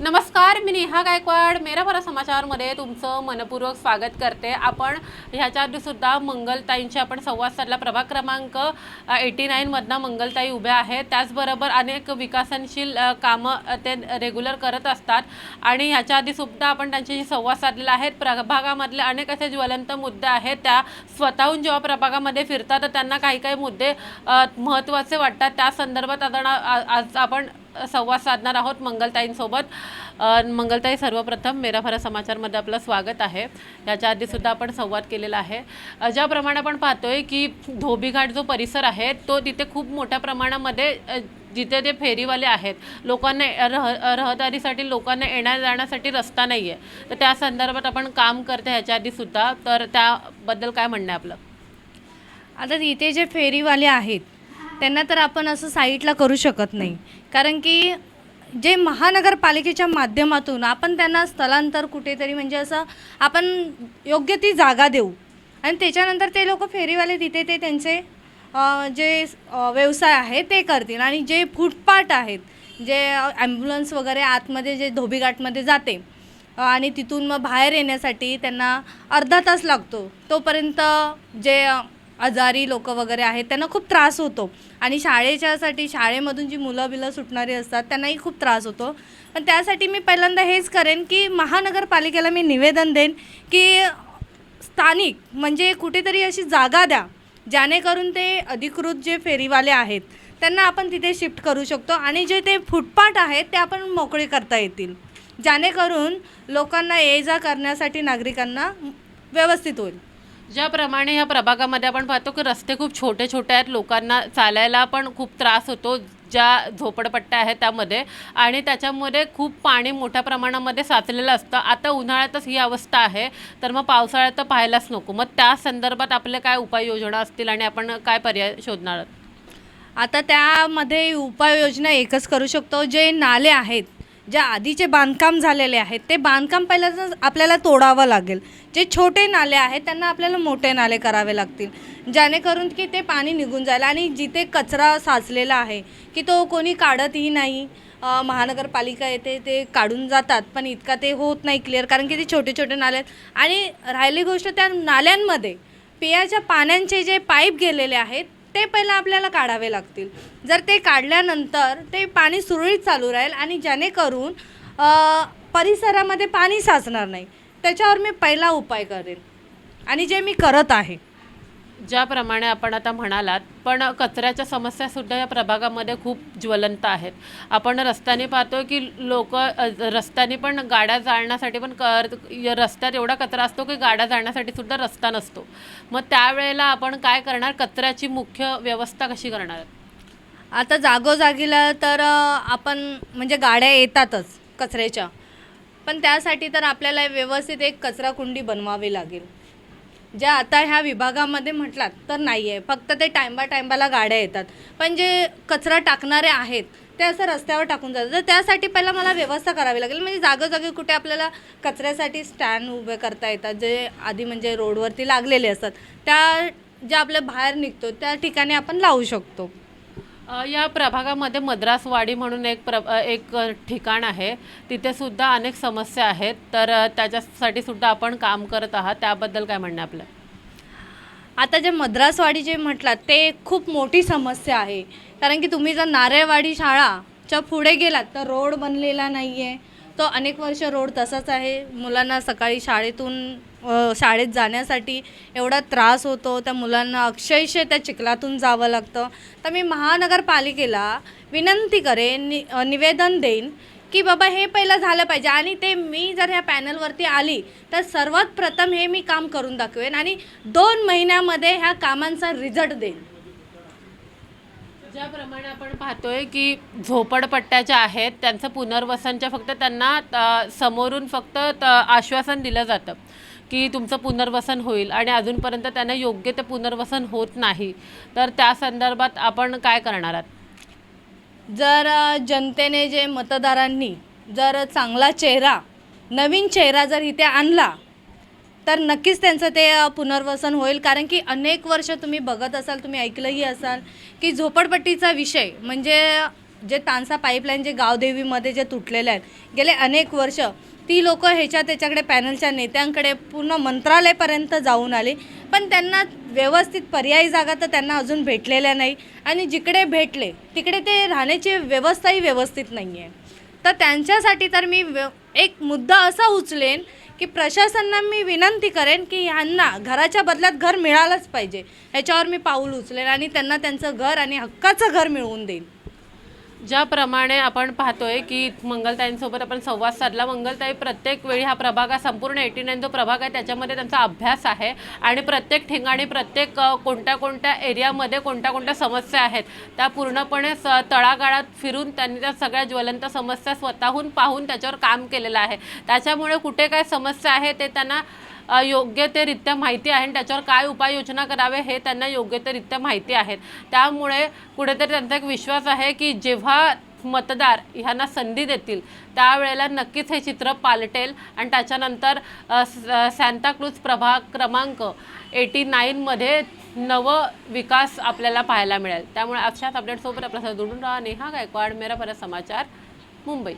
नमस्कार, मी नेहा गायकवाड मेरा भरा समाचारमध्ये तुमचं मनपूर्वक स्वागत करते। आपण ह्याच्या आधी सुद्धा मंगलताईंची आपण संवाद साधला। प्रभाग क्रमांक 89 मधनं मंगलताई उभ्या आहेत। त्याचबरोबर अनेक विकासनशील कामं ते रेग्युलर करत असतात आणि ह्याच्या आधी सुद्धा आपण त्यांच्याशी संवाद साधलेला आहे। प्रभागामधले अनेक असे ज्वलंत मुद्दे आहेत, त्या स्वतःहून जेव्हा प्रभागामध्ये फिरतात तर त्यांना काही मुद्दे महत्त्वाचे वाटतात। त्या संदर्भात आज आपण संवाद साधणार आहोत मंगलताईंसोबत। मंगलताई, सर्वप्रथम मेरा भरा समाचारमध्ये आपलं स्वागत आहे। याच्या आधी सुद्धा आपण संवाद केलेला आहे। ज्याप्रमाणे आपण पाहतोय की धोबीघाट जो परिसर आहे तो तिथे खूप मोठ्या प्रमाणामध्ये जिथे ते फेरीवाले आहेत, लोकांना रहदारीसाठी लोकांना येण्या जाण्यासाठी रस्ता नाही आहे, तर त्या संदर्भात आपण काम करते ह्याच्या आधी सुद्धा। तर त्याबद्दल काय म्हणणं आहे आपलं? आता तिथे जे फेरीवाले आहेत त्यांना तर आपण असं साईडला करू शकत नाही, कारण की जे महानगरपालिकेच्या माध्यमातून आपण त्यांना स्थलांतर कुठेतरी म्हणजे असं आपण योग्य ती जागा देऊ आणि त्याच्यानंतर ते लोक फेरीवाले तिथे ते त्यांचे जे व्यवसाय आहे ते करतील। आणि जे फुटपाथ आहेत, जे ॲम्ब्युलन्स वगैरे आतमध्ये जे धोबीघाटमध्ये जाते आणि तिथून मग बाहेर येण्यासाठी त्यांना अर्धा तास लागतो, तोपर्यंत जे आजारी लोक वगैरे आहेत त्यांना खूप त्रास होतो आणि शाळेमधून जी मुलं सुटणारी असतात त्यांनाही खूप त्रास होतो। पण त्यासाठी मी पहिल्यांदा हेच करेन की महानगरपालिकेला मी निवेदन देईन की स्थानिक म्हणजे कुठेतरी अशी जागा द्या जेणेकरून ते अधिकृत जे फेरीवाले आहेत त्यांना आपण तिथे शिफ्ट करू शकतो आणि जे ते फुटपाथ आहेत ते आपण मोकळे करता येतील, जेणेकरून लोकांना ये जा करण्यासाठी नागरिकांना व्यवस्थित होईल। ज्याप्रमाणे ह्या प्रभागामध्ये आपण पाहतो की रस्ते खूप छोटे छोटे आहेत, लोकांना चालायला पण खूप त्रास होतो ज्या झोपडपट्ट्या आहेत त्यामध्ये, आणि त्याच्यामध्ये खूप पाणी मोठ्या प्रमाणामध्ये साचलेलं असतं। आता उन्हाळ्यातच ही अवस्था आहे, तर मग पावसाळ्यात तर पाहायलाच नको। मग त्या संदर्भात आपले काय उपाययोजना असतील आणि आपण काय पर्याय शोधणार आहोत? आता त्यामध्ये उपाययोजना एकच करू शकतो, जे नाले आहेत, जे आधीचे बांधकाम झालेले आहेत ते बांधकाम पहिल्यांदा आपल्याला तोडावं लागेल। जे छोटे नाले आहेत त्यांना आपल्याला मोठे नाले करावे लागतील, जेणेकरून की ते पाणी निघून जाईल। आणि जिथे कचरा साचलेला आहे की तो कोणी काढतही नाही, महानगरपालिका येते ते काढून जातात, पण इतका ते होत नाही क्लिअर, कारण की ते छोटे छोटे नाले आहेत। आणि राहिली गोष्ट, त्या नाल्यांमध्ये पिण्याच्या पाण्याचे जे पाईप गेलेले आहेत ते पहिला आपल्याला काढावे लागतील। जर ते काढल्यानंतर ते पाणी सुरळीत चालू राहील आणि जेणेकरून परिसरामध्ये पाणी साचणार नाही, त्याच्यावर मी पहिला उपाय करेन आणि जे मी करत आहे। ज्याप्रमाणे आपण आता म्हणालात, पण कचऱ्याच्या समस्यासुद्धा या प्रभागामध्ये खूप ज्वलंत आहेत। आपण रस्त्याने पाहतो की लोक रस्त्याने पण गाड्या जाळण्यासाठी पण रस्त्यात एवढा कचरा असतो की गाड्या जाळण्यासाठी सुद्धा रस्ता नसतो। मग त्यावेळेला आपण काय करणार? कचऱ्याची मुख्य व्यवस्था कशी करणार? आता जागोजागीला तर आपण म्हणजे गाड्या येतातच कचऱ्याच्या, पण त्यासाठी तर आपल्याला व्यवस्थित एक कचरा कुंडी बनवावी लागेल। ज्या आता ह्या विभागामध्ये म्हटलात तर नाही आहे, फक्त ते टायमाला गाड्या येतात, पण जे कचरा टाकणारे आहेत ते असं रस्त्यावर टाकून जातात। तर त्यासाठी पहिला मला व्यवस्था करावी लागेल, म्हणजे जागोजागी कुठे आपल्याला कचऱ्यासाठी स्टँड उभे करता येतात, जे आधी म्हणजे रोडवरती लागलेले असतात, त्या जे आपल्या बाहेर निघतो त्या ठिकाणी आपण लावू शकतो। या प्रभागामध्ये मद्रासवाडी म्हणून एक ठिकाण आहे, तिथे सुद्धा अनेक समस्या आहेत, तर त्याच्यासाठी सुद्धा आपण काम करत आहात, त्याबद्दल काय म्हणणं आपलं? आता जे मद्रासवाडी जे म्हटलात ते खूप मोठी समस्या आहे, कारण की तुम्ही जर नारळवाडी शाळाच्या पुढे गेलात तर रोड बनलेला नाही आहे, तो अनेक वर्ष रोड तसाच आहे। मुलांना सकाळी शाळेत जाण्यासाठी एवढा त्रास होतो, त्या मुलांना अक्षरशः त्या चिखलातून जावं लागतं। तर मी महानगरपालिकेला विनंती करेन, निवेदन देईन की बाबा हे पहिलं झालं पाहिजे, आणि ते मी जर ह्या पॅनलवरती आली तर सर्वात प्रथम हे मी काम करून दाखवेन आणि 2 महिन्यामध्ये ह्या कामांचा रिझल्ट देईन। ज्याप्रमाणे आपण पाहतोय की झोपडपट्ट्या ज्या आहेत त्यांचं पुनर्वसनच्या फक्त त्यांना समोरून फक्त आश्वासन दिलं जातं की तुमचं पुनर्वसन होईल, आणि अजूनपर्यंत त्यांना योग्य ते पुनर्वसन होत नाही। तर त्या संदर्भात आपण काय करणार आहात? जर जनतेने जे मतदारांनी जर चांगला चेहरा, नवीन चेहरा जर इथे आणला तर नक्कीच त्यांचं ते पुनर्वसन होईल, कारण की अनेक वर्ष तुम्ही बघत असाल, तुम्ही ऐकलंही असाल की झोपडपट्टीचा विषय म्हणजे जे तानसा पाईपलाईन जे गावदेवीमध्ये जे तुटलेले आहेत गेले अनेक वर्ष, ती लोक त्याच्याकडे पॅनलच्या नेत्यांकडे पूर्ण मंत्रालयापर्यंत जाऊन आली, पण त्यांना व्यवस्थित पर्यायी जागा तर त्यांना अजून भेटलेल्या नाही आणि जिकडे भेटले तिकडे ते राहण्याची व्यवस्थाही व्यवस्थित नाही आहे. तर त्यांच्यासाठी तर मी एक मुद्दा असा उचलेन की प्रशासनाला मी विनंती करेन की ह्यांना घराच्या बदल्यात घर मिळालंच पाहिजे, ह्याच्यावर मी पाऊल उचलेन आणि त्यांना त्यांचं घर आणि हक्काचं घर मिळवून देईन. ज्याप्रमाणे आपण पाहतोय की मंगलताईंसोबत आपण संवाद साधला. मंगलताई प्रत्येक वेळी हा प्रभाग, हा संपूर्ण 89 जो प्रभाग आहे त्याच्यामध्ये त्यांचा अभ्यास आहे आणि प्रत्येक ठिकाणी प्रत्येक कोणत्या कोणत्या एरियामध्ये कोणत्या कोणत्या समस्या आहेत त्या पूर्णपणे तळागाळात फिरून त्यांनी त्या सगळ्या ज्वलंत समस्या स्वतःहून पाहून त्याच्यावर काम केलेलं आहे. त्याच्यामुळे कुठे काय समस्या आहे ते त्यांना योग्य ते रित्या माहिती आहे आणि त्याच्यावर काय उपाययोजना करावे हे त्यांना योग्य ते रित्या माहिती आहेत. त्यामुळे कुठेतरी त्यांचा एक विश्वास आहे की जेव्हा मतदार ह्यांना संधी देतील त्यावेळेला नक्कीच हे चित्र पालटेल आणि त्याच्यानंतर सांताक्रूज प्रभाग क्रमांक 89मध्ये नवं विकास आपल्याला पाहायला मिळेल. त्यामुळे अशाच अपडेटसोबत आपल्यासोबत जोडून राहा. नेहा गायकवाड, मेरा परत समाचार, मुंबई.